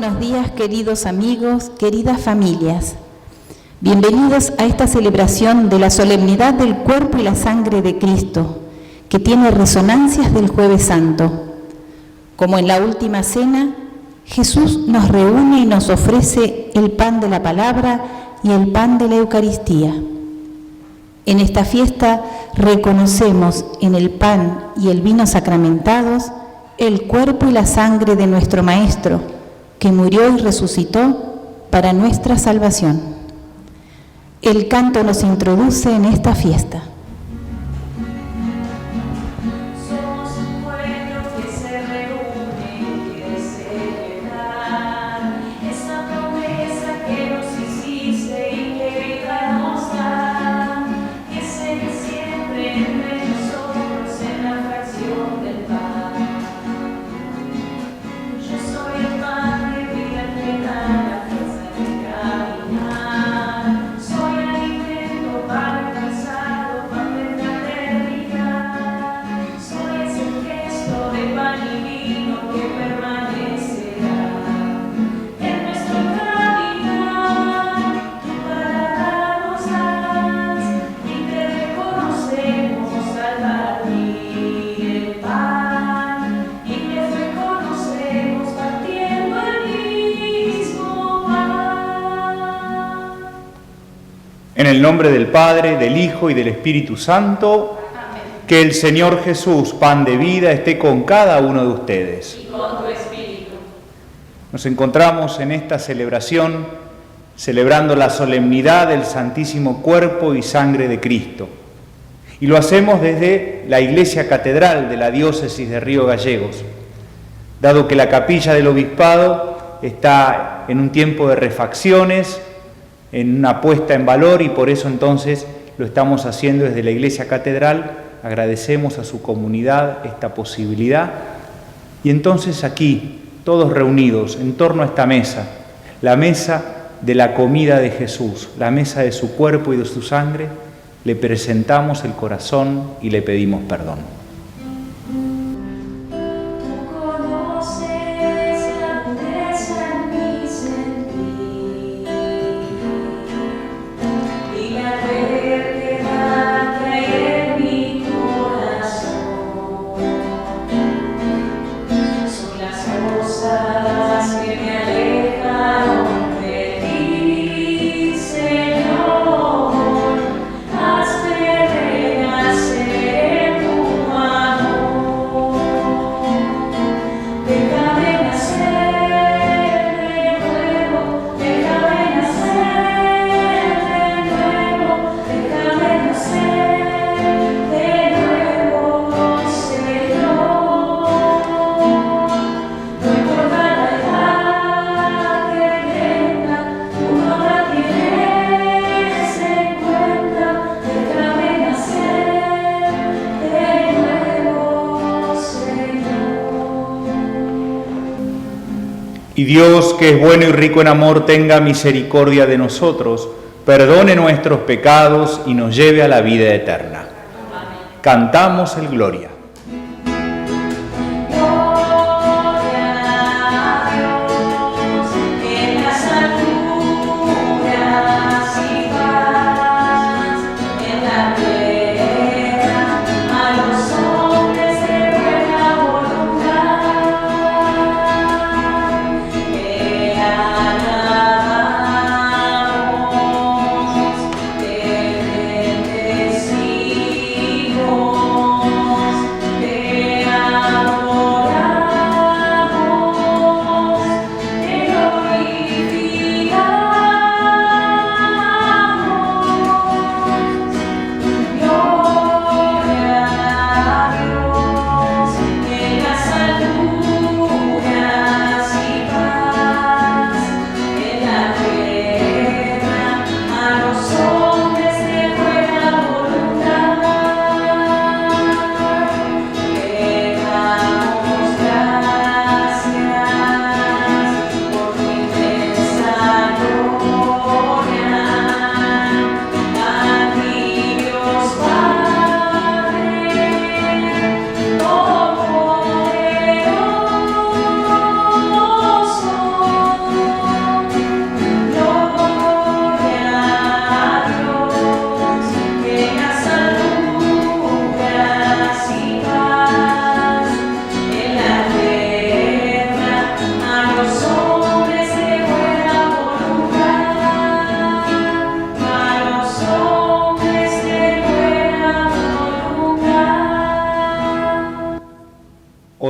buenos días, queridos amigos, queridas familias. Bienvenidos a esta celebración de la solemnidad del cuerpo y la sangre de Cristo, que tiene resonancias del Jueves Santo. Como en la última cena, Jesús nos reúne y nos ofrece el pan de la palabra y el pan de la Eucaristía. En esta fiesta reconocemos en el pan y el vino sacramentados el cuerpo y la sangre de nuestro Maestro, que murió y resucitó para nuestra salvación. El canto nos introduce en esta fiesta. En el nombre del Padre, del Hijo y del Espíritu Santo, amén. Que el Señor Jesús, pan de vida, esté con cada uno de ustedes. Y con tu espíritu. Nos encontramos en esta celebración, celebrando la solemnidad del Santísimo Cuerpo y Sangre de Cristo. Y lo hacemos desde la Iglesia Catedral de la Diócesis de Río Gallegos, dado que la capilla del Obispado está en un tiempo de refacciones, en una puesta en valor, y por eso entonces lo estamos haciendo desde la Iglesia Catedral. Agradecemos a su comunidad esta posibilidad, y entonces aquí, todos reunidos en torno a esta mesa, la mesa de la comida de Jesús, la mesa de su cuerpo y de su sangre, le presentamos el corazón y le pedimos perdón. Y Dios, que es bueno y rico en amor, tenga misericordia de nosotros, perdone nuestros pecados y nos lleve a la vida eterna. Amén. Cantamos el Gloria. Te bendecimos.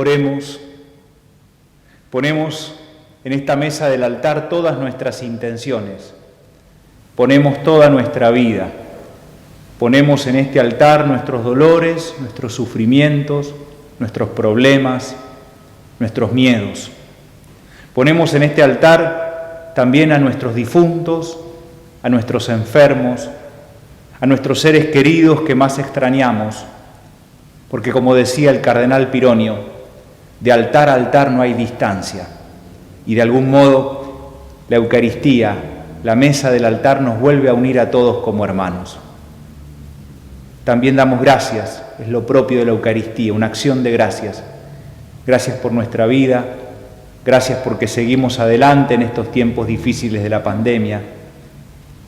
Oremos. Ponemos en esta mesa del altar todas nuestras intenciones. Ponemos toda nuestra vida. Ponemos en este altar nuestros dolores, nuestros sufrimientos, nuestros problemas, nuestros miedos. Ponemos en este altar también a nuestros difuntos, a nuestros enfermos, a nuestros seres queridos que más extrañamos, porque como decía el cardenal Pironio, de altar a altar no hay distancia, y de algún modo la Eucaristía, la mesa del altar nos vuelve a unir a todos como hermanos. También damos gracias, es lo propio de la Eucaristía, una acción de gracias. Gracias por nuestra vida, gracias porque seguimos adelante en estos tiempos difíciles de la pandemia.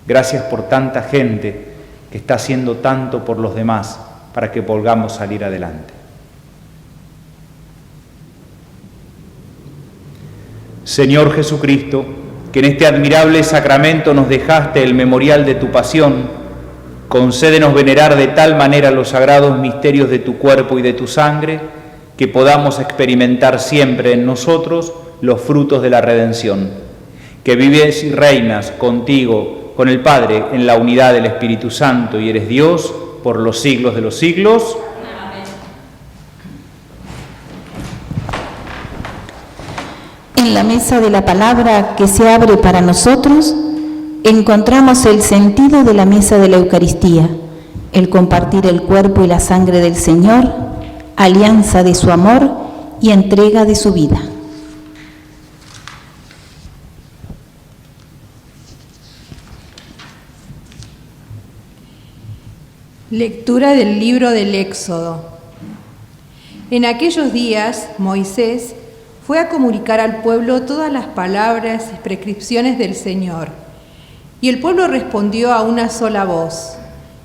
Gracias por tanta gente que está haciendo tanto por los demás para que volvamos a salir adelante. Señor Jesucristo, que en este admirable sacramento nos dejaste el memorial de tu pasión, concédenos venerar de tal manera los sagrados misterios de tu cuerpo y de tu sangre, que podamos experimentar siempre en nosotros los frutos de la redención. Que vives y reinas contigo, con el Padre, en la unidad del Espíritu Santo, y eres Dios por los siglos de los siglos. Amén. En la mesa de la palabra que se abre para nosotros, encontramos el sentido de la mesa de la Eucaristía, el compartir el cuerpo y la sangre del Señor, alianza de su amor y entrega de su vida. Lectura del libro del Éxodo. En aquellos días, Moisés fue a comunicar al pueblo todas las palabras y prescripciones del Señor. Y el pueblo respondió a una sola voz: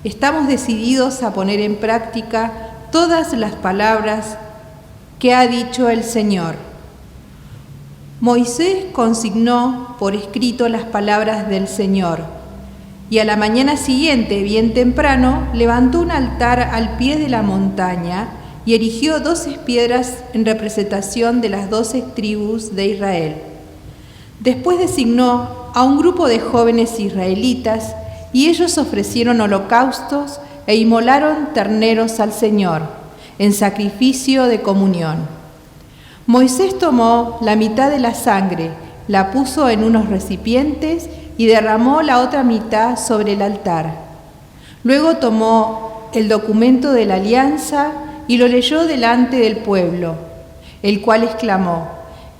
estamos decididos a poner en práctica todas las palabras que ha dicho el Señor. Moisés consignó por escrito las palabras del Señor, y a la mañana siguiente, bien temprano, levantó un altar al pie de la montaña y erigió 12 piedras en representación de las 12 tribus de Israel. Después designó a un grupo de jóvenes israelitas y ellos ofrecieron holocaustos e inmolaron terneros al Señor en sacrificio de comunión. Moisés tomó la mitad de la sangre, la puso en unos recipientes y derramó la otra mitad sobre el altar. Luego tomó el documento de la alianza y lo leyó delante del pueblo, el cual exclamó: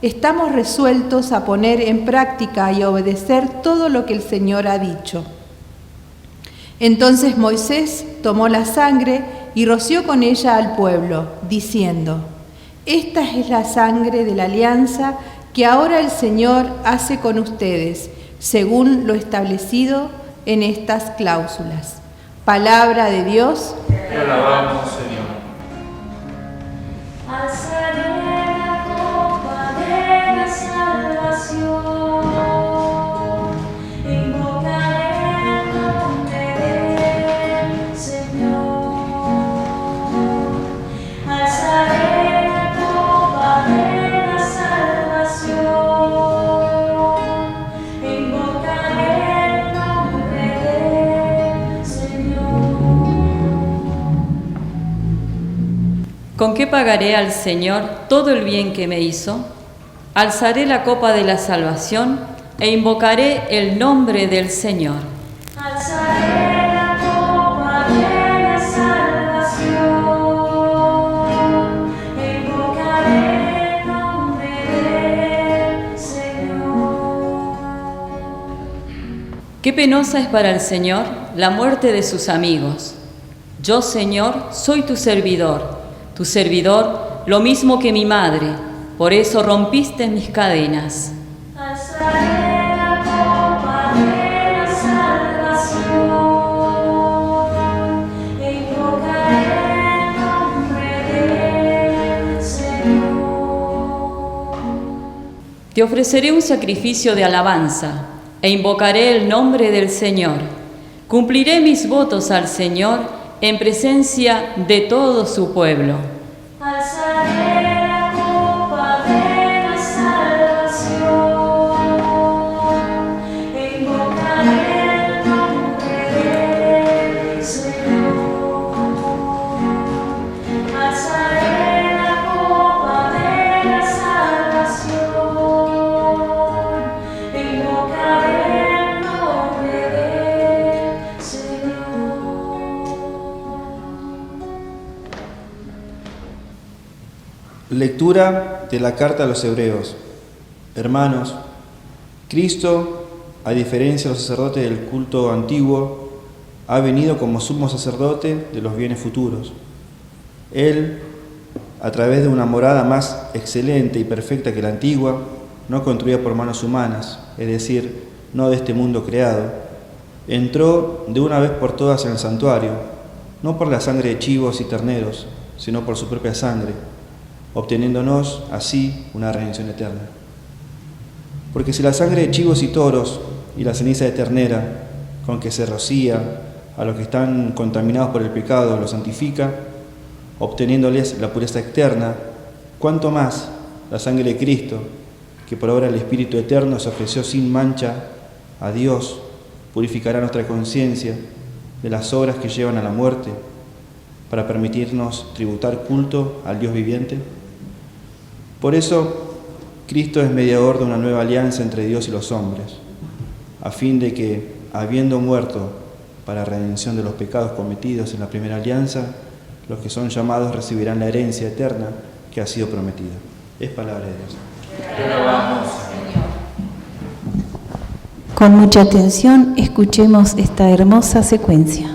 estamos resueltos a poner en práctica y a obedecer todo lo que el Señor ha dicho. Entonces Moisés tomó la sangre y roció con ella al pueblo, diciendo: esta es la sangre de la alianza que ahora el Señor hace con ustedes, según lo establecido en estas cláusulas. Palabra de Dios. Te alabamos, Señor. ¿Con qué pagaré al Señor todo el bien que me hizo? Alzaré la copa de la salvación e invocaré el nombre del Señor. Alzaré la copa de la salvación e invocaré el nombre del Señor. Qué penosa es para el Señor la muerte de sus amigos. Yo, Señor, soy tu servidor lo mismo que mi madre, por eso rompiste mis cadenas. Alzaré la copa de la salvación e invocaré el nombre del Señor. Te ofreceré un sacrificio de alabanza e invocaré el nombre del Señor. Cumpliré mis votos al Señor en presencia de todo su pueblo. Alzaré la Lectura de la carta a los Hebreos. Hermanos, Cristo, a diferencia de los sacerdotes del culto antiguo, ha venido como sumo sacerdote de los bienes futuros. Él, a través de una morada más excelente y perfecta que la antigua, no construida por manos humanas, es decir, no de este mundo creado, entró de una vez por todas en el santuario, no por la sangre de chivos y terneros, sino por su propia sangre, obteniéndonos así una redención eterna. Porque si la sangre de chivos y toros y la ceniza de ternera, con que se rocía a los que están contaminados por el pecado, los santifica, obteniéndoles la pureza eterna, cuánto más la sangre de Cristo, que por obra del Espíritu Eterno se ofreció sin mancha a Dios, purificará nuestra conciencia de las obras que llevan a la muerte, para permitirnos tributar culto al Dios viviente. Por eso, Cristo es mediador de una nueva alianza entre Dios y los hombres, a fin de que, habiendo muerto para redención de los pecados cometidos en la primera alianza, los que son llamados recibirán la herencia eterna que ha sido prometida. Es palabra de Dios. Con mucha atención escuchemos esta hermosa secuencia.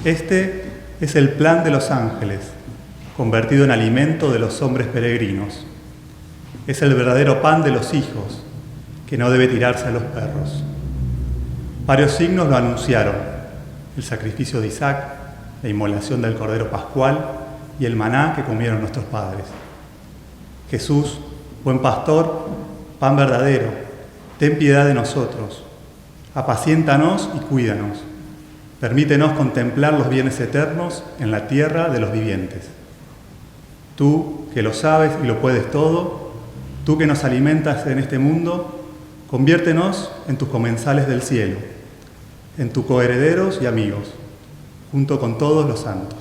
Este es el plan de los ángeles, convertido en alimento de los hombres peregrinos. Es el verdadero pan de los hijos, que no debe tirarse a los perros. Varios signos lo anunciaron: el sacrificio de Isaac, la inmolación del Cordero Pascual y el maná que comieron nuestros padres. Jesús, buen pastor, pan verdadero, ten piedad de nosotros, apaciéntanos y cuídanos. Permítenos contemplar los bienes eternos en la tierra de los vivientes. Tú, que lo sabes y lo puedes todo, tú que nos alimentas en este mundo, conviértenos en tus comensales del cielo, en tus coherederos y amigos, junto con todos los santos.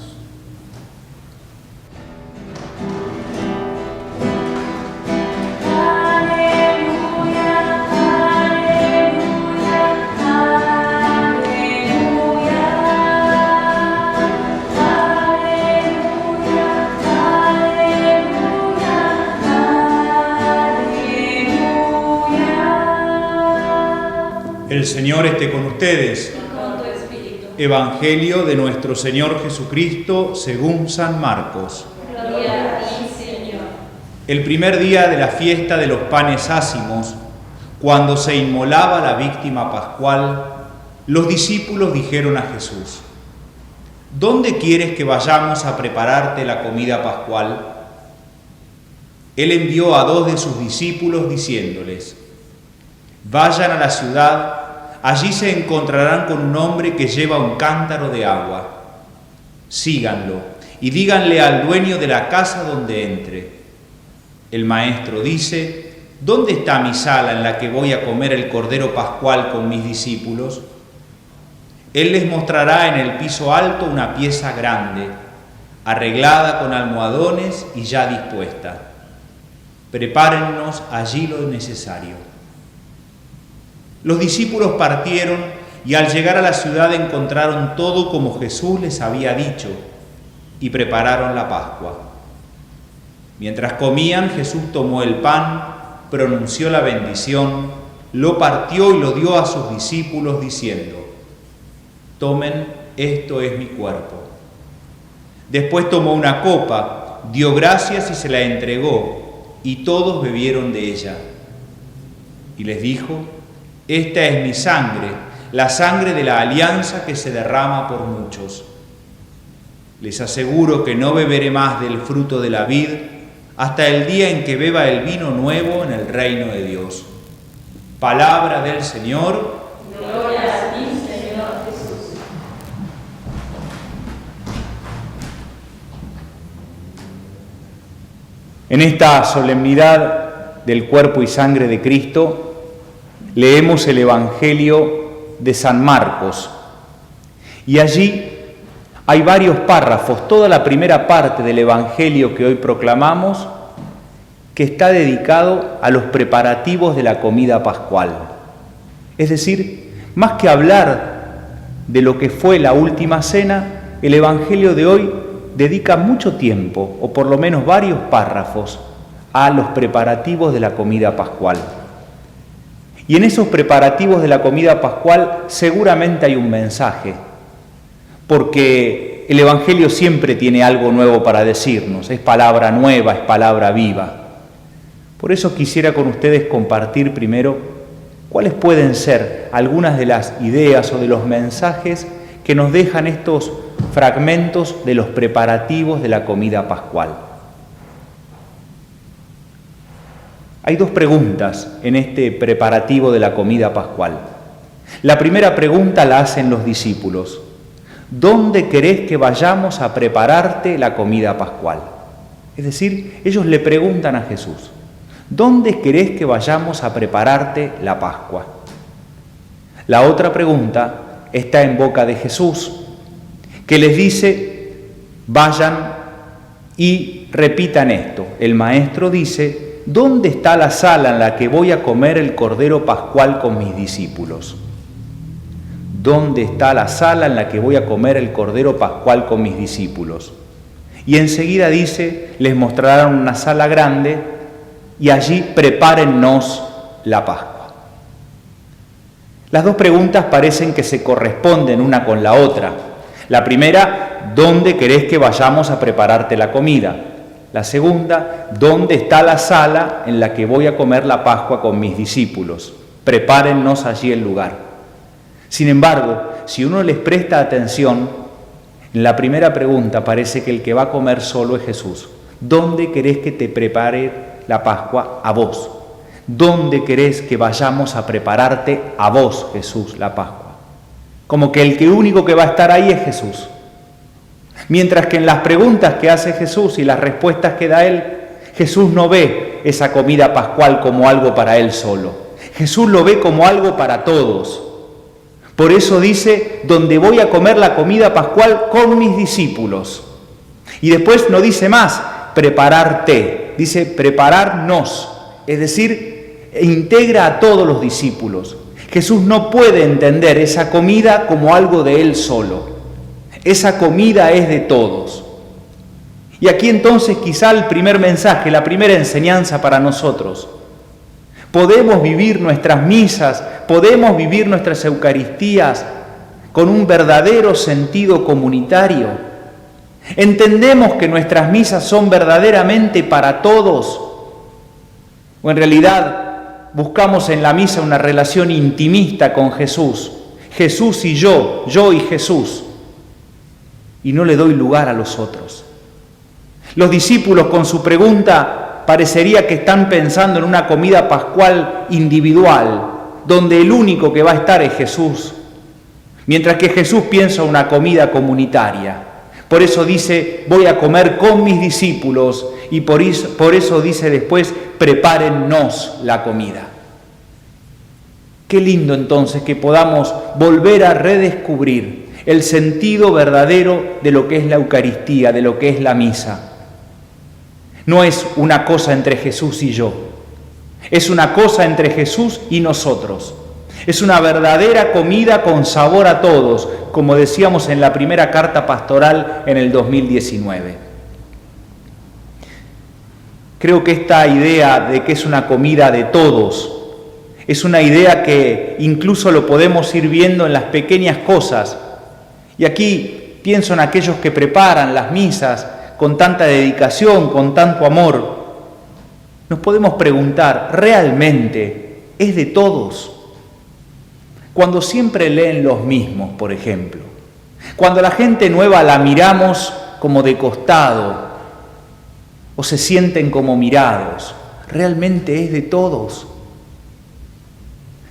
El Señor esté con ustedes. Evangelio de nuestro Señor Jesucristo según San Marcos. Gloria a ti, Señor. El primer día de la fiesta de los panes ácimos, cuando se inmolaba la víctima pascual, los discípulos dijeron a Jesús: ¿Dónde quieres que vayamos a prepararte la comida pascual? Él envió a 2 de sus discípulos diciéndoles: Vayan a la ciudad, allí se encontrarán con un hombre que lleva un cántaro de agua. Síganlo y díganle al dueño de la casa donde entre: El maestro dice, ¿dónde está mi sala en la que voy a comer el cordero pascual con mis discípulos? Él les mostrará en el piso alto una pieza grande, arreglada con almohadones y ya dispuesta. Prepárennos allí lo necesario. Los discípulos partieron y al llegar a la ciudad encontraron todo como Jesús les había dicho y prepararon la Pascua. Mientras comían, Jesús tomó el pan, pronunció la bendición, lo partió y lo dio a sus discípulos diciendo: Tomen, esto es mi cuerpo. Después tomó una copa, dio gracias y se la entregó, y todos bebieron de ella. Y les dijo: Esta es mi sangre, la sangre de la alianza que se derrama por muchos. Les aseguro que no beberé más del fruto de la vid hasta el día en que beba el vino nuevo en el reino de Dios. Palabra del Señor. Gloria a ti, Señor Jesús. En esta solemnidad del cuerpo y sangre de Cristo, leemos el Evangelio de San Marcos. Y allí hay varios párrafos, toda la primera parte del Evangelio que hoy proclamamos, que está dedicado a los preparativos de la comida pascual. Es decir, Más que hablar de lo que fue la última cena, el Evangelio de hoy dedica mucho tiempo, o por lo menos varios párrafos, a los preparativos de la comida pascual. Y en esos preparativos de la comida pascual seguramente hay un mensaje, porque el Evangelio siempre tiene algo nuevo para decirnos, es palabra nueva, es palabra viva. Por eso quisiera con ustedes compartir primero cuáles pueden ser algunas de las ideas o de los mensajes que nos dejan estos fragmentos de los preparativos de la comida pascual. Hay dos preguntas en este preparativo de la comida pascual. La primera pregunta la hacen los discípulos. ¿Dónde querés que vayamos a prepararte la comida pascual? Es decir, ellos le preguntan a Jesús, ¿dónde querés que vayamos a prepararte la Pascua? La otra pregunta está en boca de Jesús, que les dice, vayan y repitan esto. El maestro dice, ¿dónde está la sala en la que voy a comer el Cordero Pascual con mis discípulos? ¿Dónde está la sala en la que voy a comer el Cordero Pascual con mis discípulos? Y enseguida dice, les mostrarán una sala grande y allí prepárennos la Pascua. Las dos preguntas parecen que se corresponden una con la otra. La primera, ¿dónde querés que vayamos a prepararte la comida? La segunda, ¿dónde está la sala en la que voy a comer la Pascua con mis discípulos? Prepárennos allí el lugar. Sin embargo, si uno les presta atención, en la primera pregunta parece que el que va a comer solo es Jesús. ¿Dónde querés que te prepare la Pascua? A vos. ¿Dónde querés que vayamos a prepararte a vos, Jesús, la Pascua? Como que el único que va a estar ahí es Jesús. Mientras que en las preguntas que hace Jesús y las respuestas que da Él, Jesús no ve esa comida pascual como algo para Él solo. Jesús lo ve como algo para todos. Por eso dice, donde voy a comer la comida pascual con mis discípulos. Y después no dice más, prepararte, dice prepararnos, es decir, integra a todos los discípulos. Jesús no puede entender esa comida como algo de Él solo. Esa comida es de todos. Y aquí entonces quizá el primer mensaje, la primera enseñanza para nosotros. Podemos vivir nuestras misas, podemos vivir nuestras Eucaristías con un verdadero sentido comunitario. ¿Entendemos que nuestras misas son verdaderamente para todos? ¿O en realidad buscamos en la misa una relación intimista con Jesús? Jesús y yo y Jesús. Y no le doy lugar a los otros. Los discípulos con su pregunta parecería que están pensando en una comida pascual individual, donde el único que va a estar es Jesús, mientras que Jesús piensa en una comida comunitaria. Por eso dice, voy a comer con mis discípulos, y por eso dice después, prepárennos la comida. Qué lindo entonces que podamos volver a redescubrir el sentido verdadero de lo que es la Eucaristía, de lo que es la misa. No es una cosa entre Jesús y yo, es una cosa entre Jesús y nosotros. Es una verdadera comida con sabor a todos, como decíamos en la primera carta pastoral en el 2019. Creo que esta idea de que es una comida de todos, es una idea que incluso lo podemos ir viendo en las pequeñas cosas. Y aquí pienso en aquellos que preparan las misas con tanta dedicación, con tanto amor. Nos podemos preguntar, ¿realmente es de todos? Cuando siempre leen los mismos, por ejemplo. Cuando la gente nueva la miramos como de costado o se sienten como mirados, ¿realmente es de todos?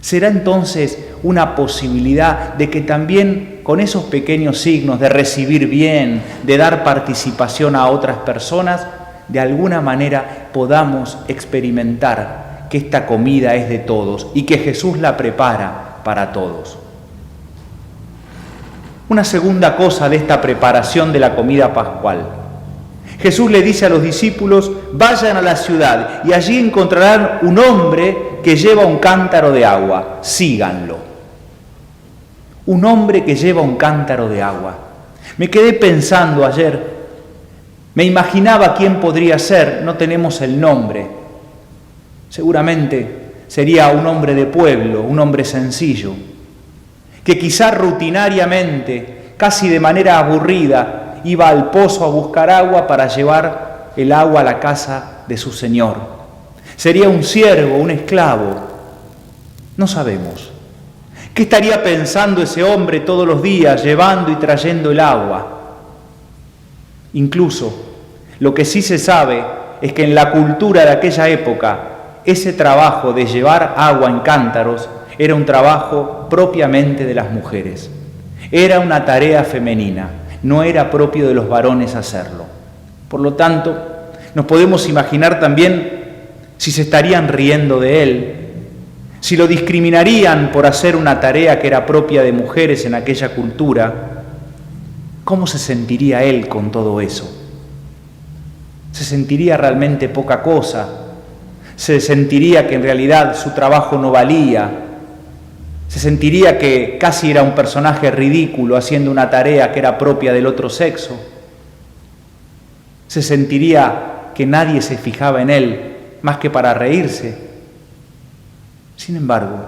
¿Será entonces una posibilidad de que también con esos pequeños signos de recibir bien, de dar participación a otras personas, de alguna manera podamos experimentar que esta comida es de todos y que Jesús la prepara para todos? Una segunda cosa de esta preparación de la comida pascual. Jesús le dice a los discípulos, vayan a la ciudad y allí encontrarán un hombre que lleva un cántaro de agua, síganlo. un hombre que lleva un cántaro de agua. Me quedé pensando ayer, me imaginaba quién podría ser, no tenemos el nombre. Seguramente sería un hombre de pueblo, un hombre sencillo, que quizá rutinariamente, casi de manera aburrida, iba al pozo a buscar agua para llevar el agua a la casa de su señor. Sería un siervo, un esclavo, no sabemos. ¿Qué estaría pensando ese hombre todos los días llevando y trayendo el agua? Incluso, lo que sí se sabe es que en la cultura de aquella época, ese trabajo de llevar agua en cántaros era un trabajo propiamente de las mujeres. Era una tarea femenina, no era propio de los varones hacerlo. Por lo tanto, nos podemos imaginar también si se estarían riendo de él, si lo discriminarían por hacer una tarea que era propia de mujeres en aquella cultura. ¿Cómo se sentiría él con todo eso? ¿Se sentiría realmente poca cosa? ¿Se sentiría que en realidad su trabajo no valía? ¿Se sentiría que casi era un personaje ridículo haciendo una tarea que era propia del otro sexo? ¿Se sentiría que nadie se fijaba en él más que para reírse? Sin embargo,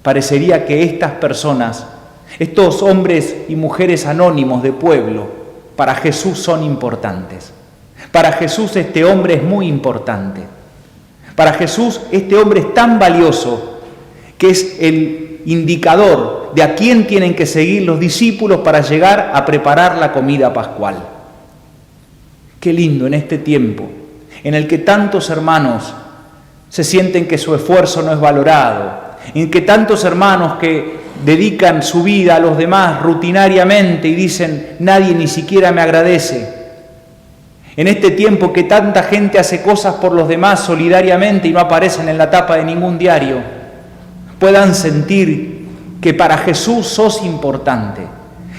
parecería que estas personas, estos hombres y mujeres anónimos de pueblo, para Jesús son importantes. Para Jesús este hombre es muy importante. Para Jesús este hombre es tan valioso que es el indicador de a quién tienen que seguir los discípulos para llegar a preparar la comida pascual. Qué lindo en este tiempo en el que tantos hermanos se sienten que su esfuerzo no es valorado, en que tantos hermanos que dedican su vida a los demás rutinariamente y dicen, nadie ni siquiera me agradece. En este tiempo que tanta gente hace cosas por los demás solidariamente y no aparecen en la tapa de ningún diario, puedan sentir que para Jesús sos importante,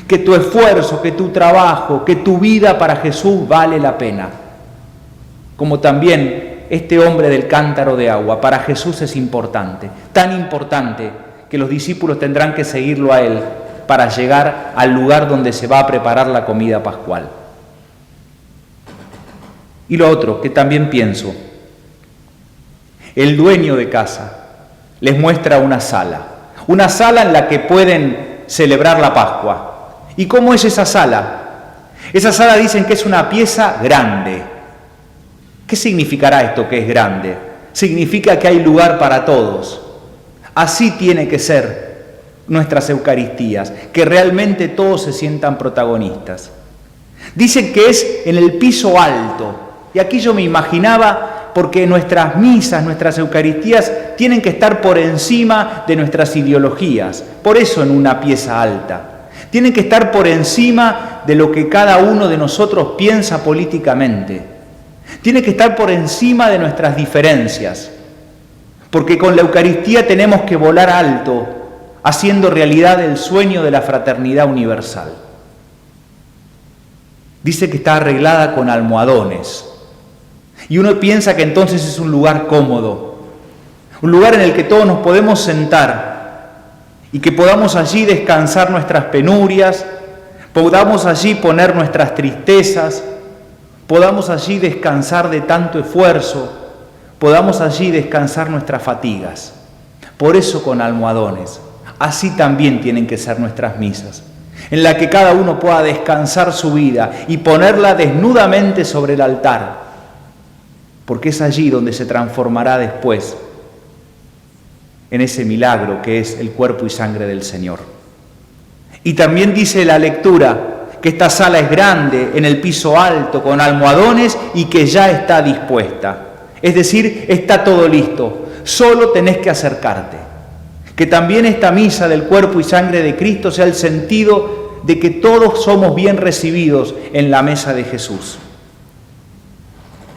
que tu esfuerzo, que tu trabajo, que tu vida para Jesús vale la pena. Como también este hombre del cántaro de agua, para Jesús es importante, tan importante que los discípulos tendrán que seguirlo a él para llegar al lugar donde se va a preparar la comida pascual. Y lo otro que también pienso, el dueño de casa les muestra una sala en la que pueden celebrar la Pascua. ¿Y cómo es esa sala? Esa sala dicen que es una pieza grande. ¿Qué significará esto que es grande? Significa que hay lugar para todos. Así tiene que ser nuestras Eucaristías, que realmente todos se sientan protagonistas. Dicen que es en el piso alto, y aquí yo me imaginaba, porque nuestras misas, nuestras Eucaristías tienen que estar por encima de nuestras ideologías, por eso en una pieza alta. Tienen que estar por encima de lo que cada uno de nosotros piensa políticamente. Tiene que estar por encima de nuestras diferencias, porque con la Eucaristía tenemos que volar alto, haciendo realidad el sueño de la fraternidad universal. Dice que está arreglada con almohadones, y uno piensa que entonces es un lugar cómodo, un lugar en el que todos nos podemos sentar y que podamos allí descansar nuestras penurias, podamos allí poner nuestras tristezas, podamos allí descansar de tanto esfuerzo, podamos allí descansar nuestras fatigas. Por eso con almohadones. Así también tienen que ser nuestras misas, en la que cada uno pueda descansar su vida y ponerla desnudamente sobre el altar, porque es allí donde se transformará después en ese milagro que es el cuerpo y sangre del Señor. Y también dice la lectura que esta sala es grande, en el piso alto, con almohadones y que ya está dispuesta. Es decir, está todo listo, solo tenés que acercarte. Que también esta misa del cuerpo y sangre de Cristo sea el sentido de que todos somos bien recibidos en la mesa de Jesús.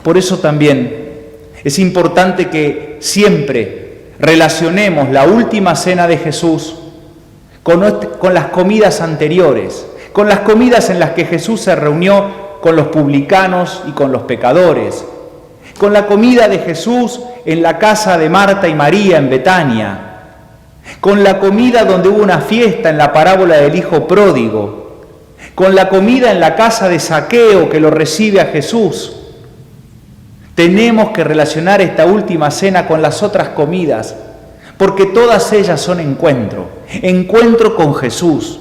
Por eso también es importante que siempre relacionemos la última cena de Jesús con las comidas anteriores, con las comidas en las que Jesús se reunió con los publicanos y con los pecadores, con la comida de Jesús en la casa de Marta y María en Betania, con la comida donde hubo una fiesta en la parábola del hijo pródigo, con la comida en la casa de Zaqueo que lo recibe a Jesús. Tenemos que relacionar esta última cena con las otras comidas, porque todas ellas son encuentro con Jesús,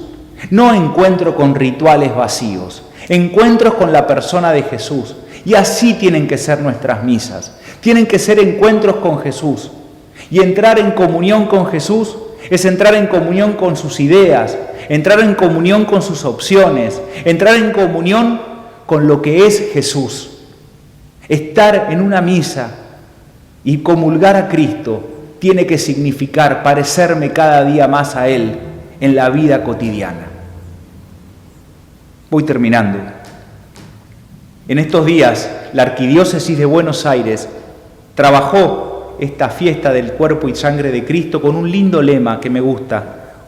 no encuentro con rituales vacíos, encuentros con la persona de Jesús. Y así tienen que ser nuestras misas, tienen que ser encuentros con Jesús. Y entrar en comunión con Jesús es entrar en comunión con sus ideas, entrar en comunión con sus opciones, entrar en comunión con lo que es Jesús. Estar en una misa y comulgar a Cristo tiene que significar parecerme cada día más a Él en la vida cotidiana. Voy terminando. En estos días, la Arquidiócesis de Buenos Aires trabajó esta fiesta del cuerpo y sangre de Cristo con un lindo lema que me gusta.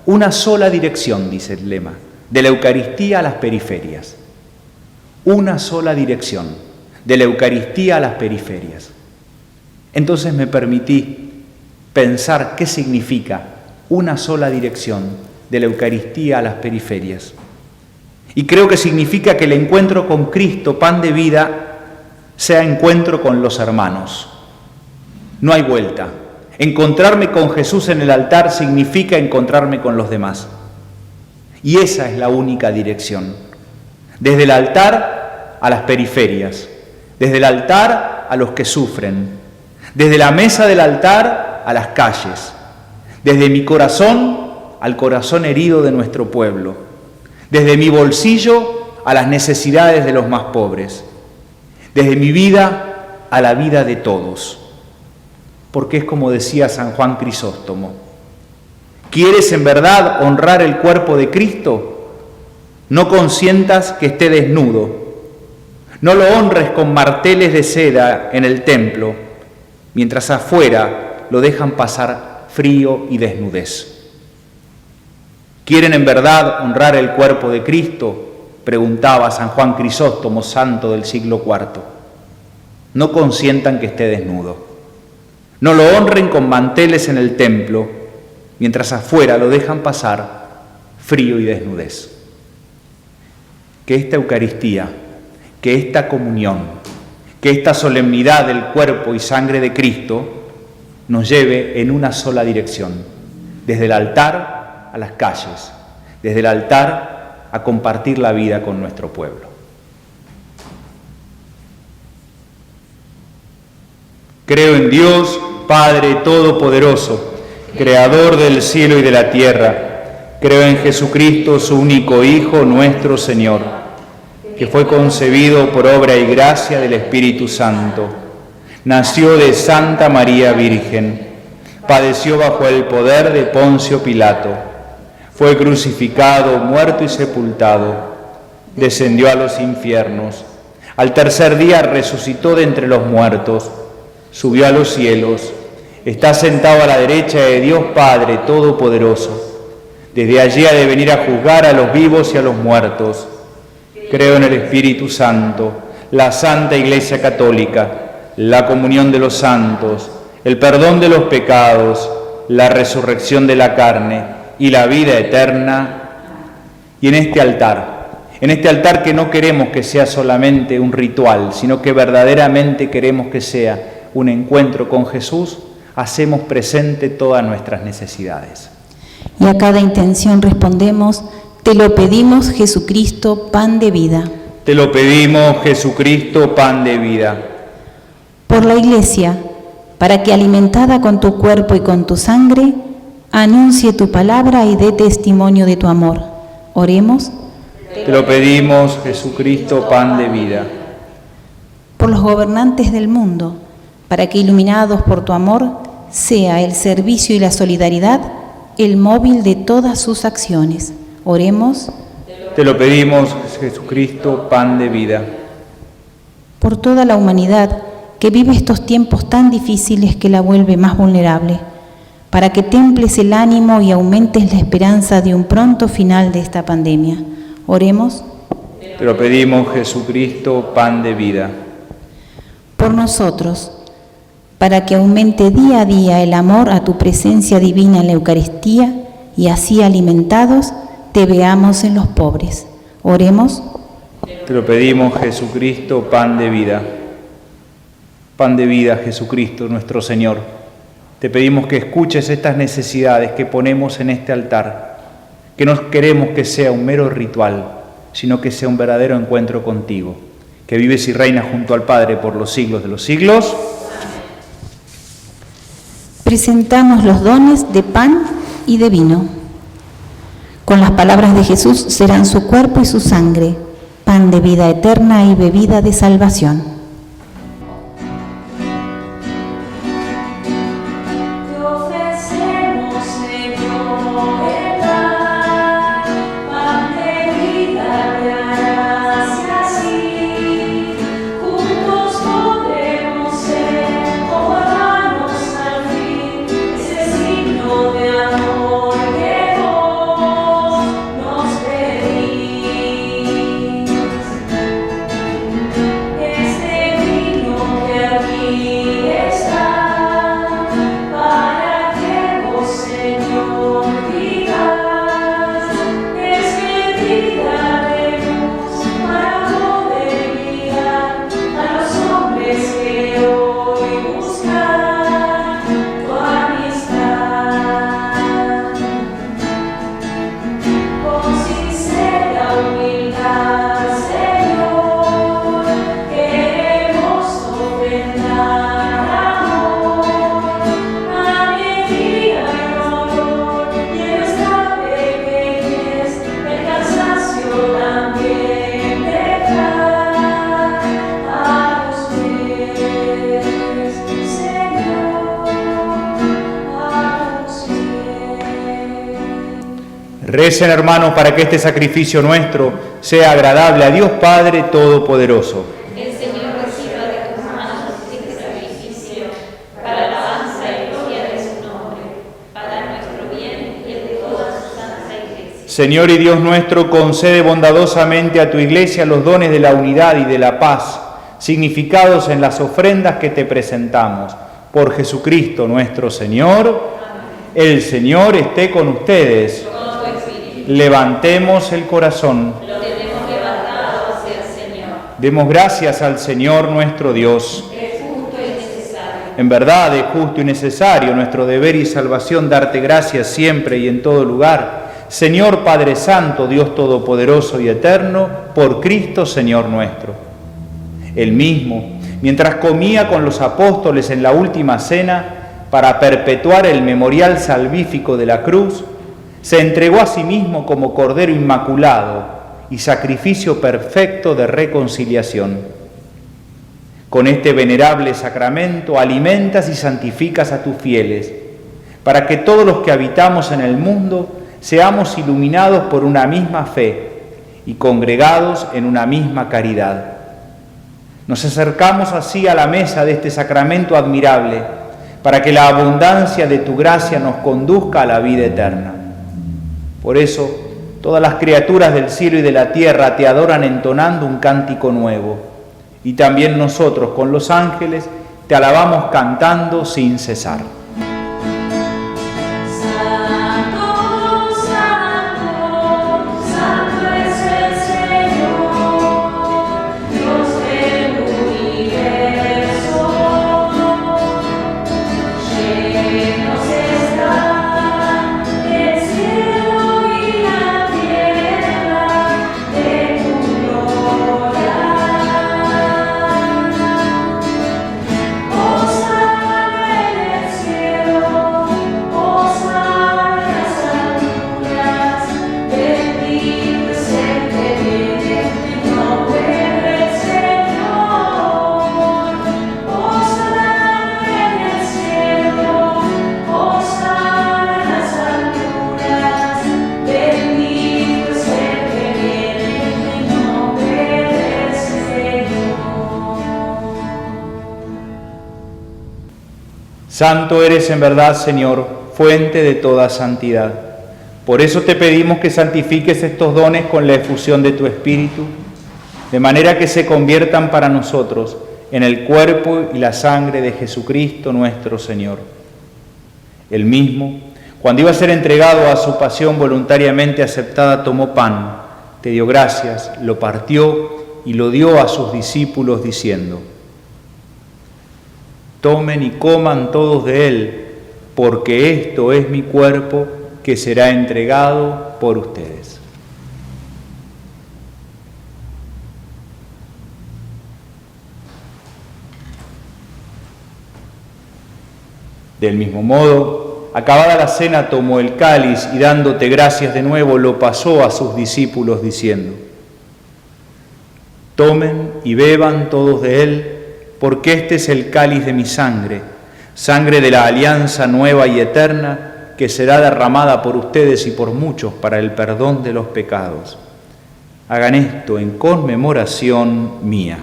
Una sola dirección, dice el lema, de la Eucaristía a las periferias. Una sola dirección, de la Eucaristía a las periferias. Entonces me permití pensar qué significa una sola dirección de la Eucaristía a las periferias. Y creo que significa que el encuentro con Cristo, pan de vida, sea encuentro con los hermanos. No hay vuelta. Encontrarme con Jesús en el altar significa encontrarme con los demás. Y esa es la única dirección. Desde el altar a las periferias. Desde el altar a los que sufren. Desde la mesa del altar a las calles. Desde mi corazón al corazón herido de nuestro pueblo. Desde mi bolsillo a las necesidades de los más pobres. Desde mi vida a la vida de todos. Porque es como decía San Juan Crisóstomo: ¿quieres en verdad honrar el cuerpo de Cristo? No consientas que esté desnudo. No lo honres con marteles de seda en el templo, mientras afuera lo dejan pasar frío y desnudez. ¿Quieren en verdad honrar el cuerpo de Cristo?, preguntaba San Juan Crisóstomo, santo del siglo IV. No consientan que esté desnudo. No lo honren con manteles en el templo, mientras afuera lo dejan pasar frío y desnudez. Que esta Eucaristía, que esta comunión, que esta solemnidad del cuerpo y sangre de Cristo nos lleve en una sola dirección, desde el altar a las calles, desde el altar a compartir la vida con nuestro pueblo. Creo en Dios, Padre Todopoderoso, Creador del cielo y de la tierra. Creo en Jesucristo, su único Hijo, nuestro Señor, que fue concebido por obra y gracia del Espíritu Santo. Nació de Santa María Virgen, padeció bajo el poder de Poncio Pilato, fue crucificado, muerto y sepultado, descendió a los infiernos, al tercer día resucitó de entre los muertos, subió a los cielos, está sentado a la derecha de Dios Padre Todopoderoso. Desde allí ha de venir a juzgar a los vivos y a los muertos. Creo en el Espíritu Santo, la Santa Iglesia Católica, la comunión de los santos, el perdón de los pecados, la resurrección de la carne y la vida eterna. Y en este altar que no queremos que sea solamente un ritual, sino que verdaderamente queremos que sea un encuentro con Jesús, hacemos presente todas nuestras necesidades. Y a cada intención respondemos: te lo pedimos, Jesucristo, pan de vida. Te lo pedimos, Jesucristo, pan de vida. Por la Iglesia, para que alimentada con tu cuerpo y con tu sangre, anuncie tu palabra y dé testimonio de tu amor. Oremos. Te lo pedimos, Jesucristo, pan de vida. Por los gobernantes del mundo, para que iluminados por tu amor, sea el servicio y la solidaridad el móvil de todas sus acciones. Oremos. Te lo pedimos, Jesucristo, pan de vida. Por toda la humanidad que vive estos tiempos tan difíciles que la vuelve más vulnerable, para que temples el ánimo y aumentes la esperanza de un pronto final de esta pandemia. Oremos. Te lo pedimos, Jesucristo, pan de vida. Por nosotros, para que aumente día a día el amor a tu presencia divina en la Eucaristía y así alimentados te veamos en los pobres. Oremos. Te lo pedimos, Jesucristo, pan de vida. Pan de vida, Jesucristo, nuestro Señor. Te pedimos que escuches estas necesidades que ponemos en este altar, que no queremos que sea un mero ritual, sino que sea un verdadero encuentro contigo, que vives y reinas junto al Padre por los siglos de los siglos. Presentamos los dones de pan y de vino. Con las palabras de Jesús serán su cuerpo y su sangre, pan de vida eterna y bebida de salvación. Recen, hermanos, para que este sacrificio nuestro sea agradable a Dios Padre Todopoderoso. El Señor reciba de tus manos este sacrificio para alabanza y gloria de su nombre, para nuestro bien y el de toda su santa Iglesia. Señor y Dios nuestro, concede bondadosamente a tu Iglesia los dones de la unidad y de la paz, significados en las ofrendas que te presentamos. Por Jesucristo nuestro Señor. Amén. El Señor esté con ustedes. Levantemos el corazón. Lo tenemos levantado hacia el Señor. Demos gracias al Señor nuestro Dios. Es justo y necesario. En verdad es justo y necesario, nuestro deber y salvación, darte gracias siempre y en todo lugar. Señor Padre Santo, Dios Todopoderoso y Eterno, por Cristo Señor nuestro. Él mismo, mientras comía con los apóstoles en la última cena, para perpetuar el memorial salvífico de la cruz, se entregó a sí mismo como Cordero Inmaculado y sacrificio perfecto de reconciliación. Con este venerable sacramento alimentas y santificas a tus fieles, para que todos los que habitamos en el mundo seamos iluminados por una misma fe y congregados en una misma caridad. Nos acercamos así a la mesa de este sacramento admirable, para que la abundancia de tu gracia nos conduzca a la vida eterna. Por eso, todas las criaturas del cielo y de la tierra te adoran entonando un cántico nuevo. Y también nosotros, con los ángeles, te alabamos cantando sin cesar. Santo eres en verdad, Señor, fuente de toda santidad. Por eso te pedimos que santifiques estos dones con la efusión de tu Espíritu, de manera que se conviertan para nosotros en el cuerpo y la sangre de Jesucristo nuestro Señor. Él mismo, cuando iba a ser entregado a su pasión voluntariamente aceptada, tomó pan, te dio gracias, lo partió y lo dio a sus discípulos diciendo: tomen y coman todos de él, porque esto es mi cuerpo que será entregado por ustedes. Del mismo modo, acabada la cena, tomó el cáliz y dándote gracias de nuevo, lo pasó a sus discípulos diciendo: tomen y beban todos de él, porque este es el cáliz de mi sangre, sangre de la alianza nueva y eterna, que será derramada por ustedes y por muchos para el perdón de los pecados. Hagan esto en conmemoración mía.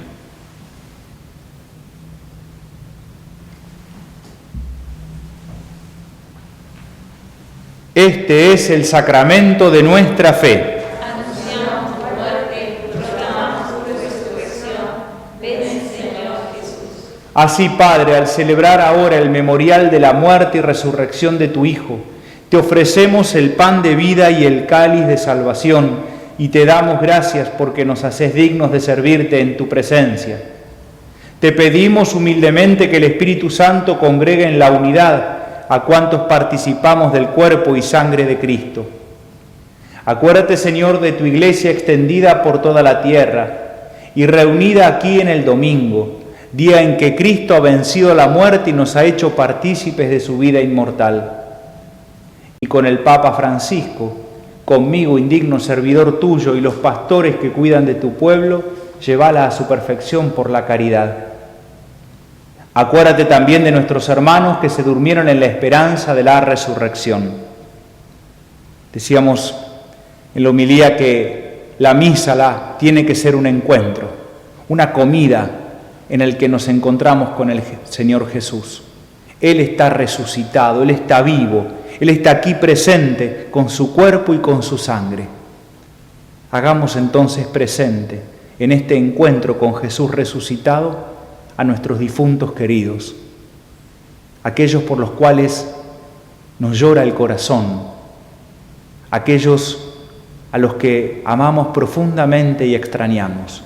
Este es el sacramento de nuestra fe. Anunciamos tu muerte, proclamamos tu resurrección. Ven, Señor Jesús. Así, Padre, al celebrar ahora el memorial de la muerte y resurrección de tu Hijo, te ofrecemos el pan de vida y el cáliz de salvación, y te damos gracias porque nos haces dignos de servirte en tu presencia. Te pedimos humildemente que el Espíritu Santo congregue en la unidad a cuantos participamos del cuerpo y sangre de Cristo. Acuérdate, Señor, de tu Iglesia extendida por toda la tierra y reunida aquí en el domingo, día en que Cristo ha vencido la muerte y nos ha hecho partícipes de su vida inmortal. Y con el Papa Francisco, conmigo, indigno servidor tuyo, y los pastores que cuidan de tu pueblo, llévala a su perfección por la caridad. Acuérdate también de nuestros hermanos que se durmieron en la esperanza de la resurrección. Decíamos en la homilía que la misa tiene que ser un encuentro, una comida en el que nos encontramos con el Señor Jesús. Él está resucitado, Él está vivo, Él está aquí presente con su cuerpo y con su sangre. Hagamos entonces presente en este encuentro con Jesús resucitado a nuestros difuntos queridos, aquellos por los cuales nos llora el corazón, aquellos a los que amamos profundamente y extrañamos.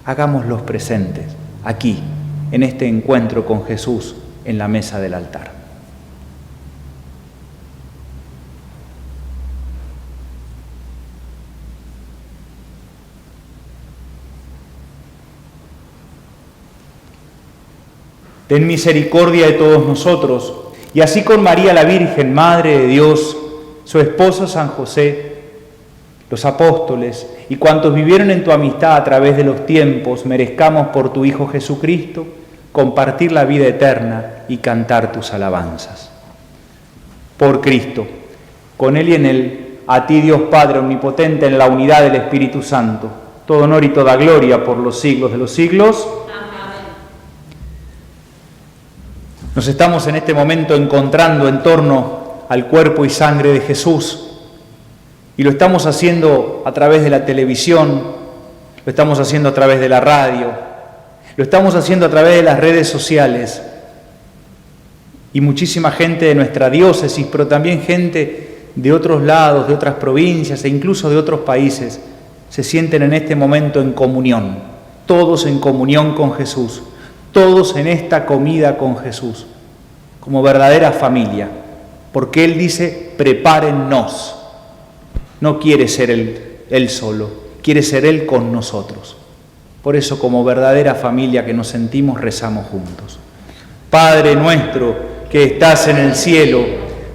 Hagámoslos presentes aquí, en este encuentro con Jesús en la mesa del altar. Ten misericordia de todos nosotros, y así con María la Virgen, Madre de Dios, su esposo San José, los apóstoles y cuantos vivieron en tu amistad a través de los tiempos, merezcamos por tu Hijo Jesucristo compartir la vida eterna y cantar tus alabanzas. Por Cristo, con Él y en Él, a ti Dios Padre omnipotente en la unidad del Espíritu Santo, todo honor y toda gloria por los siglos de los siglos. Nos estamos en este momento encontrando en torno al cuerpo y sangre de Jesús, y lo estamos haciendo a través de la televisión, lo estamos haciendo a través de la radio, lo estamos haciendo a través de las redes sociales, y muchísima gente de nuestra diócesis, pero también gente de otros lados, de otras provincias e incluso de otros países, se sienten en este momento en comunión, todos en comunión con Jesús, todos en esta comida con Jesús, como verdadera familia, porque Él dice: prepárennos. No quiere ser Él solo, quiere ser Él con nosotros. Por eso, como verdadera familia que nos sentimos, rezamos juntos. Padre nuestro que estás en el cielo,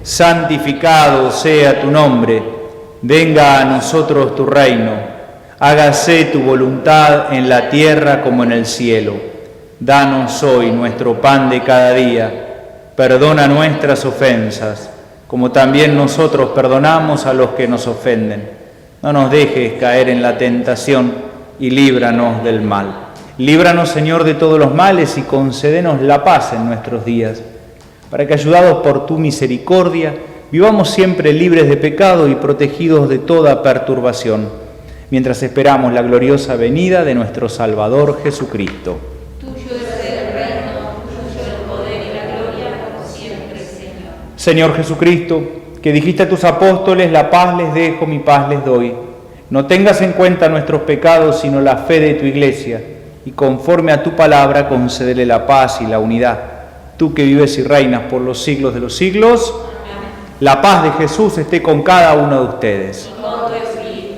santificado sea tu nombre, venga a nosotros tu reino, hágase tu voluntad en la tierra como en el cielo. Danos hoy nuestro pan de cada día, perdona nuestras ofensas, como también nosotros perdonamos a los que nos ofenden. No nos dejes caer en la tentación y líbranos del mal. Líbranos, Señor, de todos los males y concédenos la paz en nuestros días, para que, ayudados por tu misericordia, vivamos siempre libres de pecado y protegidos de toda perturbación, mientras esperamos la gloriosa venida de nuestro Salvador Jesucristo. Tuyo es Señor Jesucristo, que dijiste a tus apóstoles, la paz les dejo, mi paz les doy. No tengas en cuenta nuestros pecados, sino la fe de tu Iglesia, y conforme a tu palabra concédele la paz y la unidad. Tú que vives y reinas por los siglos de los siglos, la paz de Jesús esté con cada uno de ustedes.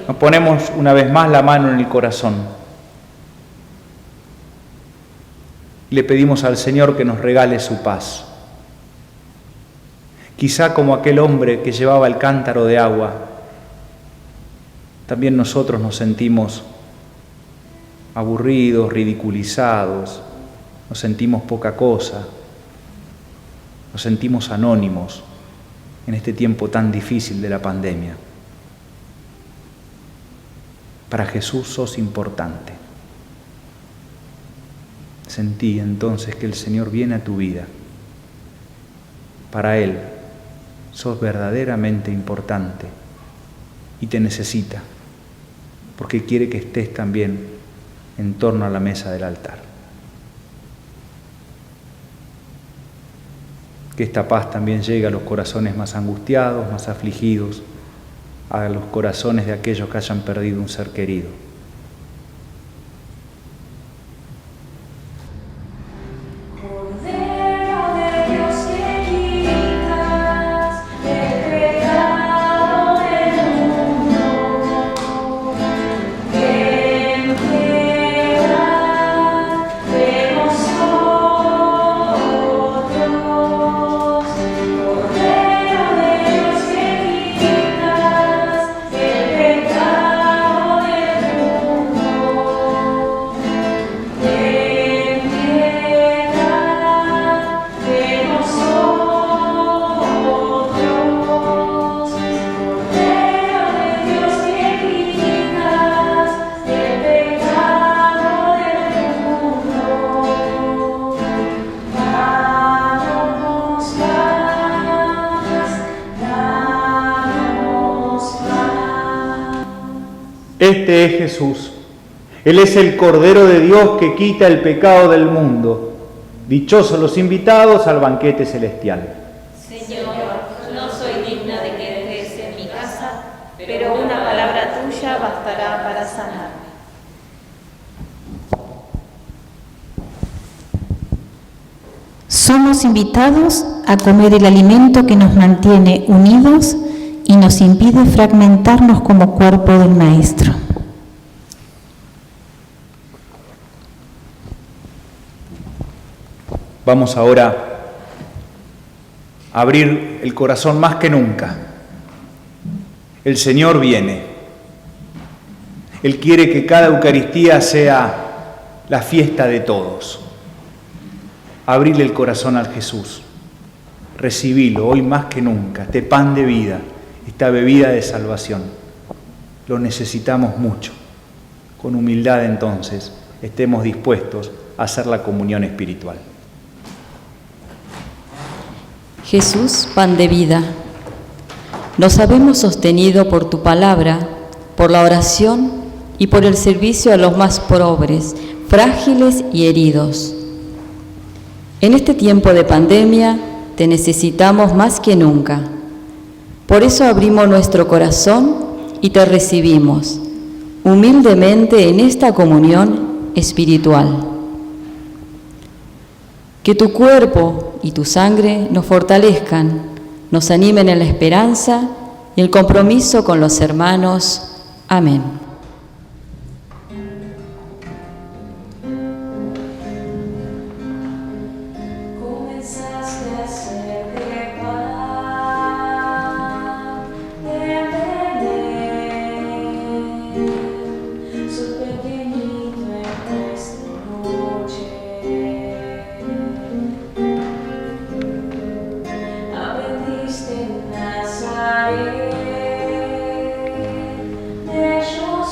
Nos ponemos una vez más la mano en el corazón. Le pedimos al Señor que nos regale su paz. Quizá como aquel hombre que llevaba el cántaro de agua, también nosotros nos sentimos aburridos, ridiculizados, nos sentimos poca cosa, nos sentimos anónimos en este tiempo tan difícil de la pandemia. Para Jesús sos importante. Sentí entonces que el Señor viene a tu vida. Para Él sos verdaderamente importante y te necesita, porque quiere que estés también en torno a la mesa del altar. Que esta paz también llegue a los corazones más angustiados, más afligidos, a los corazones de aquellos que hayan perdido un ser querido. Este es Jesús. Él es el Cordero de Dios que quita el pecado del mundo. Dichosos los invitados al banquete celestial. Señor, no soy digna de que entres en mi casa, pero una palabra tuya bastará para sanarme. Somos invitados a comer el alimento que nos mantiene unidos y nos impide fragmentarnos como cuerpo del Maestro. Vamos ahora a abrir el corazón más que nunca. El Señor viene. Él quiere que cada Eucaristía sea la fiesta de todos. Abrirle el corazón al Jesús. Recibilo hoy más que nunca, este pan de vida, esta bebida de salvación. Lo necesitamos mucho. Con humildad entonces estemos dispuestos a hacer la comunión espiritual. Jesús, pan de vida, nos habemos sostenido por tu palabra, por la oración y por el servicio a los más pobres, frágiles y heridos. En este tiempo de pandemia te necesitamos más que nunca. Por eso abrimos nuestro corazón y te recibimos humildemente en esta comunión espiritual. Que tu cuerpo y tu sangre nos fortalezcan, nos animen en la esperanza y el compromiso con los hermanos. Amén. Deixou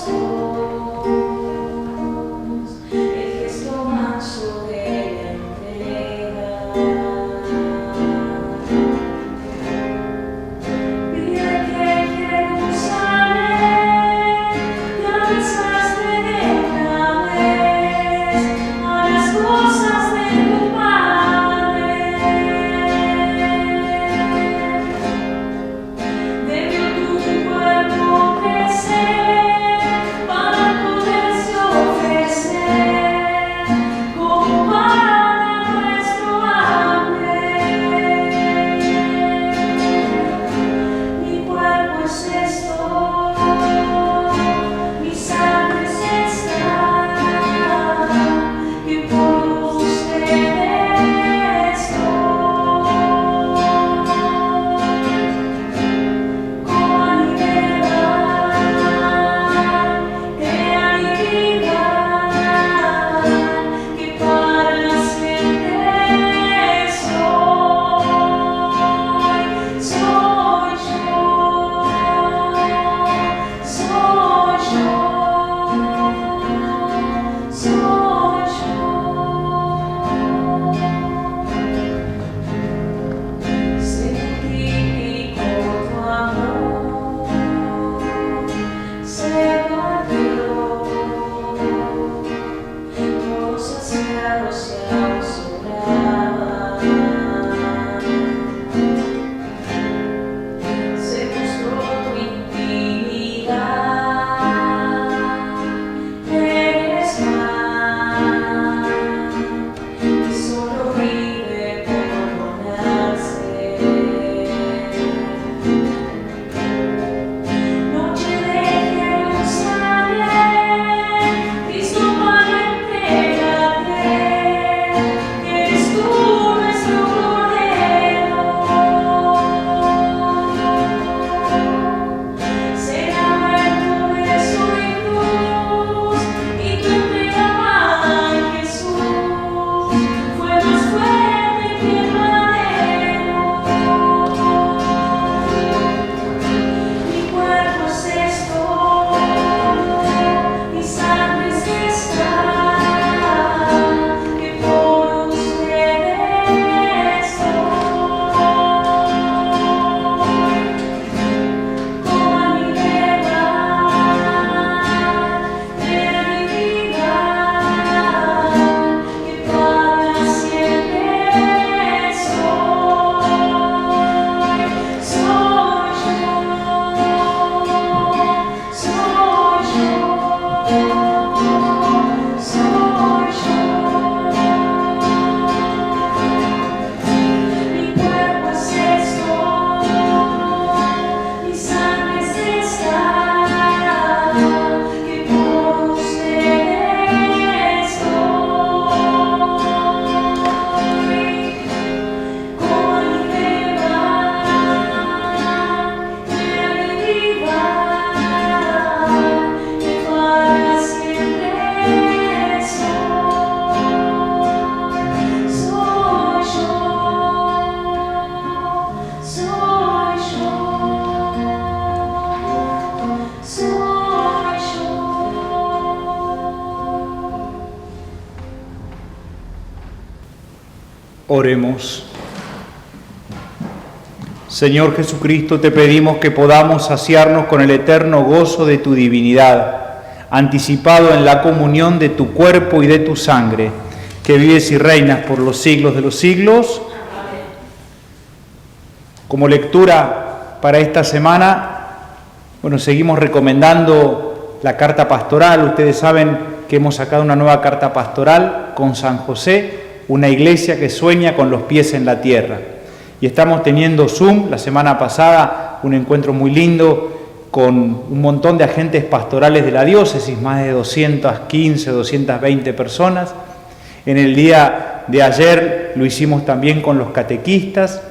Oremos. Señor Jesucristo, te pedimos que podamos saciarnos con el eterno gozo de tu divinidad, anticipado en la comunión de tu cuerpo y de tu sangre, que vives y reinas por los siglos de los siglos. Amén. Como lectura para esta semana, seguimos recomendando la carta pastoral. Ustedes saben que hemos sacado una nueva carta pastoral con San José, una iglesia que sueña con los pies en la tierra. Y estamos teniendo Zoom, la semana pasada, un encuentro muy lindo con un montón de agentes pastorales de la diócesis, más de 215, 220 personas. En el día de ayer lo hicimos también con los catequistas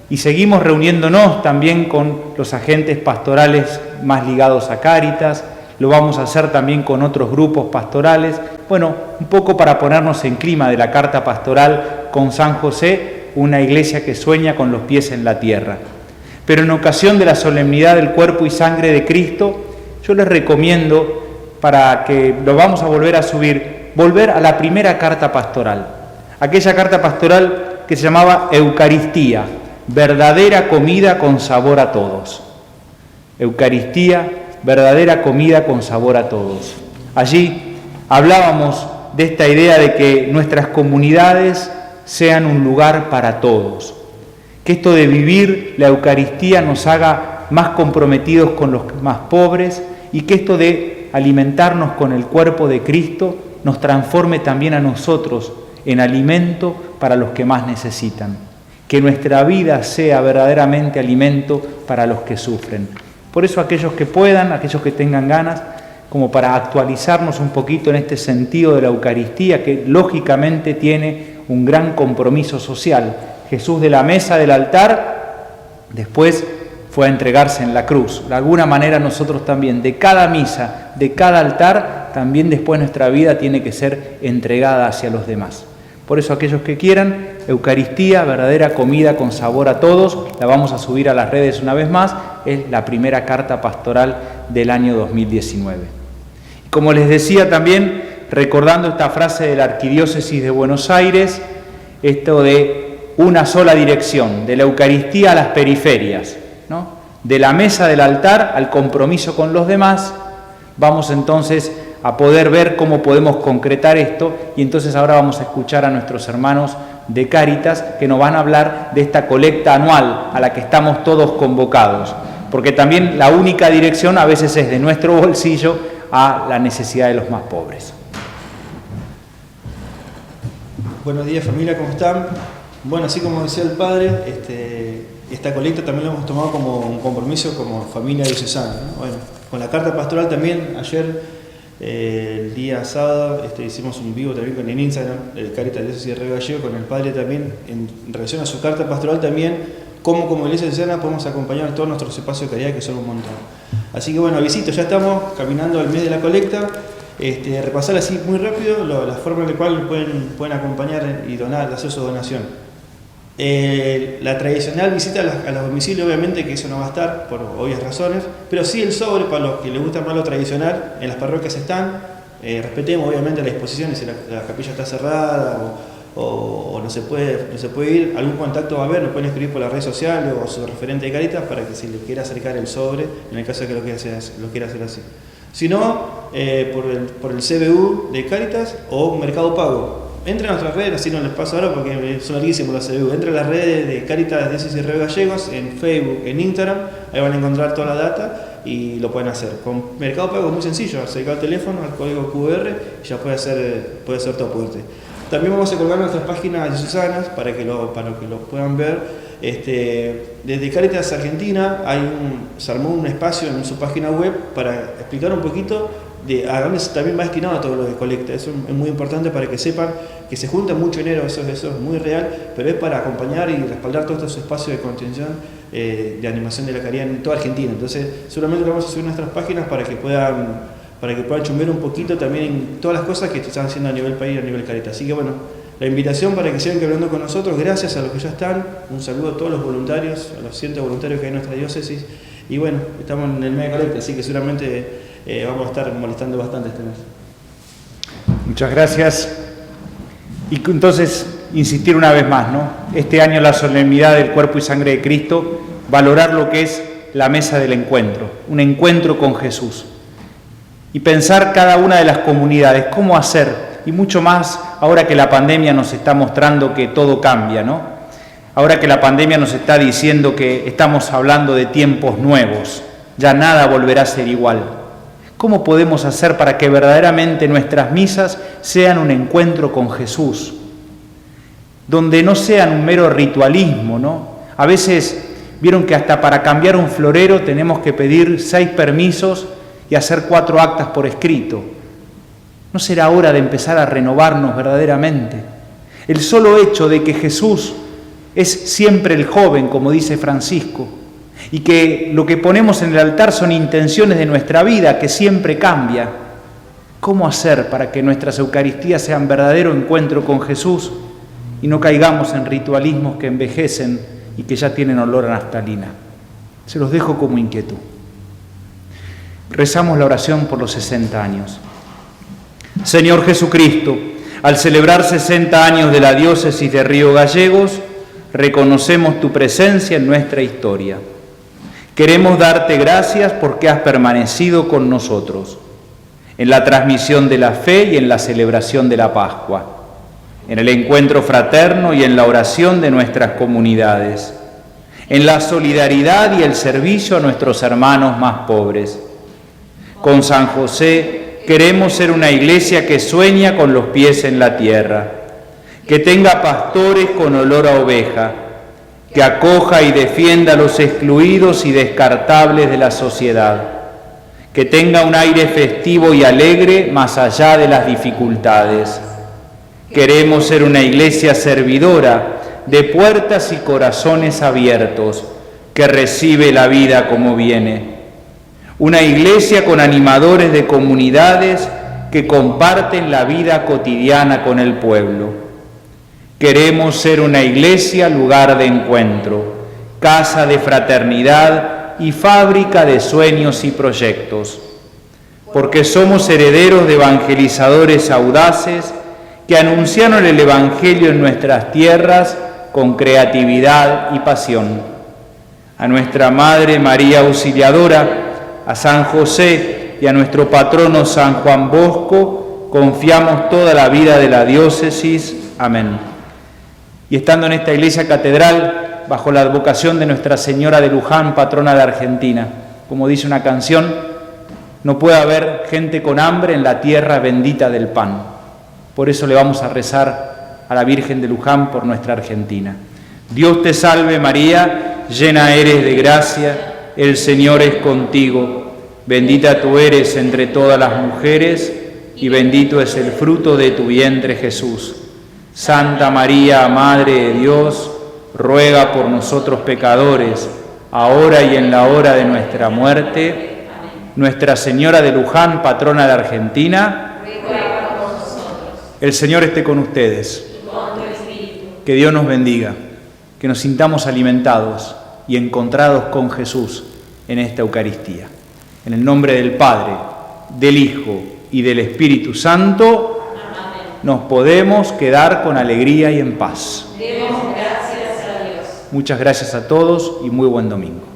y seguimos reuniéndonos también con los agentes pastorales más ligados a Cáritas. Lo vamos a hacer también con otros grupos pastorales. Un poco para ponernos en clima de la carta pastoral con San José, una iglesia que sueña con los pies en la tierra. Pero en ocasión de la solemnidad del cuerpo y sangre de Cristo, yo les recomiendo, para que lo vamos a volver a subir, volver a la primera carta pastoral. Aquella carta pastoral que se llamaba Eucaristía, verdadera comida con sabor a todos. Eucaristía, verdadera comida con sabor a todos. Allí hablábamos de esta idea de que nuestras comunidades sean un lugar para todos. Que esto de vivir la Eucaristía nos haga más comprometidos con los más pobres y que esto de alimentarnos con el cuerpo de Cristo nos transforme también a nosotros en alimento para los que más necesitan. Que nuestra vida sea verdaderamente alimento para los que sufren. Por eso aquellos que puedan, aquellos que tengan ganas, como para actualizarnos un poquito en este sentido de la Eucaristía, que lógicamente tiene un gran compromiso social. Jesús de la mesa del altar, después fue a entregarse en la cruz. De alguna manera nosotros también, de cada misa, de cada altar, también después nuestra vida tiene que ser entregada hacia los demás. Por eso aquellos que quieran, Eucaristía, verdadera comida con sabor a todos, la vamos a subir a las redes una vez más, es la primera carta pastoral del año 2019. Y como les decía también, recordando esta frase de la Arquidiócesis de Buenos Aires, esto de una sola dirección, de la Eucaristía a las periferias, ¿no? De la mesa del altar al compromiso con los demás, vamos entonces a poder ver cómo podemos concretar esto, y entonces ahora vamos a escuchar a nuestros hermanos de Cáritas que nos van a hablar de esta colecta anual a la que estamos todos convocados, porque también la única dirección a veces es de nuestro bolsillo a la necesidad de los más pobres. Buenos días familia, ¿cómo están? Bueno, así como decía el padre, esta colecta también la hemos tomado como un compromiso como familia diocesana, ¿no? Bueno, con la carta pastoral también, ayer, el día sábado, hicimos un vivo también con el Instagram, el Cáritas Diócesis de Río Gallegos, con el padre también, en relación a su carta pastoral también, cómo como iglesia diocesana podemos acompañar todos nuestros espacios de caridad, que son un montón. Así que bueno, avisito, ya estamos caminando al mes de la colecta. Repasar así muy rápido la forma en la cual pueden acompañar y donar, hacer su donación. La tradicional visita a los domicilios, obviamente que eso no va a estar por obvias razones, pero sí el sobre para los que les gusta más lo tradicional, en las parroquias están. Respetemos obviamente las disposiciones, si la capilla está cerrada o no se puede ir, algún contacto va a haber, nos pueden escribir por las redes sociales o su referente de Cáritas para que se les quiera acercar el sobre, en el caso de que lo quiera hacer así. Si no, por el CBU de Cáritas o Mercado Pago. Entren a nuestras redes, así no les paso ahora porque son larguísimos los CBU. Entren a las redes de Cáritas Diócesis de Río Gallegos, en Facebook, en Instagram, ahí van a encontrar toda la data y lo pueden hacer. Con Mercado Pago es muy sencillo, acercar el teléfono al código QR y ya puede ser todo aporte. También vamos a colgar nuestras páginas diocesanas para que lo puedan ver. Desde Cáritas Argentina se armó un espacio en su página web para explicar un poquito a dónde también va destinado todo lo de colecta. Eso es muy importante para que sepan que se junta mucho dinero, eso es muy real, pero es para acompañar y respaldar todos estos espacios de contención, de animación de la caridad en toda Argentina. Entonces seguramente lo vamos a subir a nuestras páginas para que puedan chumbear un poquito también en todas las cosas que se están haciendo a nivel país y a nivel Cáritas. Así que bueno, la invitación para que sigan hablando con nosotros, gracias a los que ya están, un saludo a todos los voluntarios, a los cientos de voluntarios que hay en nuestra diócesis, y bueno, estamos en el mes de colecta, así que seguramente vamos a estar molestando bastante este mes. Muchas gracias. Y entonces insistir una vez más, ¿no? Este año la solemnidad del cuerpo y sangre de Cristo, valorar lo que es la mesa del encuentro, un encuentro con Jesús. Y pensar cada una de las comunidades, cómo hacer, y mucho más ahora que la pandemia nos está mostrando que todo cambia, ¿no? Ahora que la pandemia nos está diciendo que estamos hablando de tiempos nuevos, ya nada volverá a ser igual. ¿Cómo podemos hacer para que verdaderamente nuestras misas sean un encuentro con Jesús? Donde no sean un mero ritualismo, ¿no? A veces vieron que hasta para cambiar un florero tenemos que pedir 6 permisos y hacer 4 actas por escrito. ¿No será hora de empezar a renovarnos verdaderamente? El solo hecho de que Jesús es siempre el joven, como dice Francisco, y que lo que ponemos en el altar son intenciones de nuestra vida que siempre cambia. ¿Cómo hacer para que nuestras Eucaristías sean verdadero encuentro con Jesús y no caigamos en ritualismos que envejecen y que ya tienen olor a naftalina? Se los dejo como inquietud. Rezamos la oración por los 60 años. Señor Jesucristo, al celebrar 60 años de la diócesis de Río Gallegos, reconocemos tu presencia en nuestra historia. Queremos darte gracias porque has permanecido con nosotros, en la transmisión de la fe y en la celebración de la Pascua, en el encuentro fraterno y en la oración de nuestras comunidades, en la solidaridad y el servicio a nuestros hermanos más pobres. Con San José queremos ser una iglesia que sueña con los pies en la tierra, que tenga pastores con olor a oveja, que acoja y defienda a los excluidos y descartables de la sociedad, que tenga un aire festivo y alegre más allá de las dificultades. Queremos ser una iglesia servidora, de puertas y corazones abiertos, que recibe la vida como viene. Una iglesia con animadores de comunidades que comparten la vida cotidiana con el pueblo. Queremos ser una iglesia, lugar de encuentro, casa de fraternidad y fábrica de sueños y proyectos, porque somos herederos de evangelizadores audaces que anunciaron el Evangelio en nuestras tierras con creatividad y pasión. A nuestra Madre María Auxiliadora, a San José y a nuestro patrono San Juan Bosco, confiamos toda la vida de la diócesis. Amén. Y estando en esta iglesia catedral, bajo la advocación de Nuestra Señora de Luján, patrona de Argentina, como dice una canción, no puede haber gente con hambre en la tierra bendita del pan. Por eso le vamos a rezar a la Virgen de Luján por nuestra Argentina. Dios te salve María, llena eres de gracia, el Señor es contigo. Bendita tú eres entre todas las mujeres y bendito es el fruto de tu vientre Jesús. Santa María, Madre de Dios, ruega por nosotros pecadores, ahora y en la hora de nuestra muerte. Nuestra Señora de Luján, patrona de Argentina, ruega por nosotros. El Señor esté con ustedes. Y con tu espíritu. Que Dios nos bendiga, que nos sintamos alimentados y encontrados con Jesús en esta Eucaristía. En el nombre del Padre, del Hijo y del Espíritu Santo, nos podemos quedar con alegría y en paz. Demos gracias a Dios. Muchas gracias a todos y muy buen domingo.